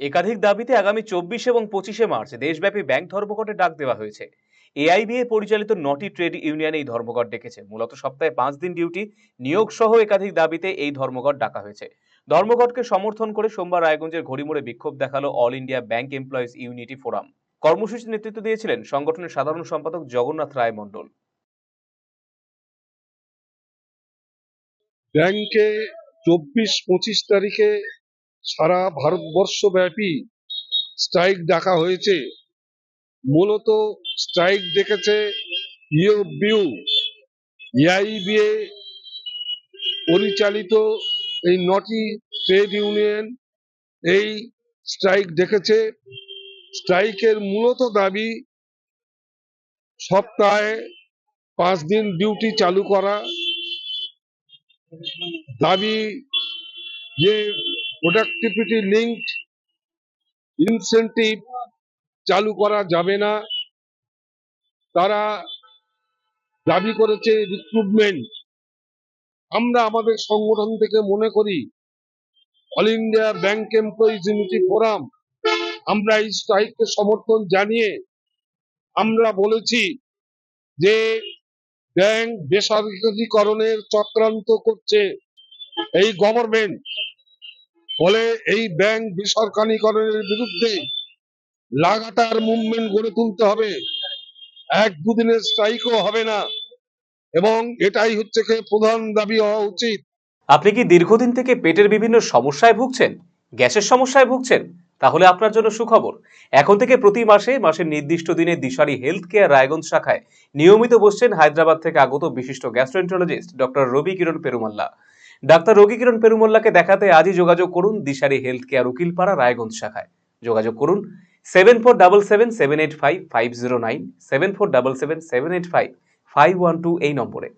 একাধিক দাবিতে আগামী 24 এবং 25শে মার্চ দেশব্যাপী ব্যাংক ধর্মঘটের ডাক দেওয়া হয়েছে। এআইবিএ পরিচালিত 9টি ট্রেড ইউনিয়ন এই ধর্মঘট ডেকেছে। মূলত সপ্তাহে 5 দিন ডিউটি, নিয়োগ সহ একাধিক দাবিতে এই ধর্মঘট ডাকা হয়েছে। ধর্মঘটকে সমর্থন করে সোমবার রায়গঞ্জের ঘড়িমোড়ে বিক্ষোভ দেখালো all India bank employees unity forum. কর্মসূচির নেতৃত্ব দিয়েছিলেন সংগঠনের সাধারণ সম্পাদক জগন্নাথ রায় মণ্ডল। ব্যাংকে 24-25 তারিখে সারা ভারতবর্ষ ব্যাপী স্ট্রাইক ডাকা হয়েছে। মূলত স্ট্রাইক ডেকেছে ইউবিউ, এআইবিএ পরিচালিত এই 9টি ট্রেড ইউনিয়ন এই স্ট্রাইক ডেকেছে। স্ট্রাইকের মূলত দাবি সপ্তাহে 5 দিন ডিউটি চালু করা, দাবি যে প্রোডাক্টিভিটি লিঙ্কড ইনসেন্টিভ চালু করা যাবে না। তারা দাবি করেছে রিক্রুটমেন্ট। আমরা আমাদের সংগঠন থেকে মনে করি all India bank employees unity forum আমরা এই স্ট্রাইককে সমর্থন জানিয়ে আমরা বলেছি যে ব্যাংক বেসরকারীকরণের চক্রান্ত করছে এই গভর্নমেন্ট। ফলে এই ব্যাংক বেসরকারীকরণের বিরুদ্ধে লাগাতার মুভমেন্ট গড়ে তুলতে হবে। 1-2 দিনের স্ট্রাইকও হবে না, এবং এটাই হচ্ছে প্রধান দাবি হওয়া উচিত। আপনি কি দীর্ঘদিন থেকে পেটের বিভিন্ন সমস্যায় ভুগছেন, গ্যাসের সমস্যায় ভুগছেন? তাহলে আপনার জন্য সুখবর। এখন থেকে প্রতি মাসের নির্দিষ্ট দিনে দিশারি হেলথ কেয়ার রায়গঞ্জ শাখায় নিয়মিত বসছেন হায়দ্রাবাদ থেকে আগত বিশিষ্ট গ্যাস্ট্রোএন্টারোলজিস্ট ডক্টর রবি কিরণ পেরুমাল্লা। ডাক্তার রবি কিরণ পেরুমাল্লাকে দেখাতে আজই যোগাযোগ করুন দিশারি হেলথ কেয়ার উকিলপাড়া রায়গঞ্জ শাখায়। যোগাযোগ করুন 7477785509, 7477785512 এই নম্বরে।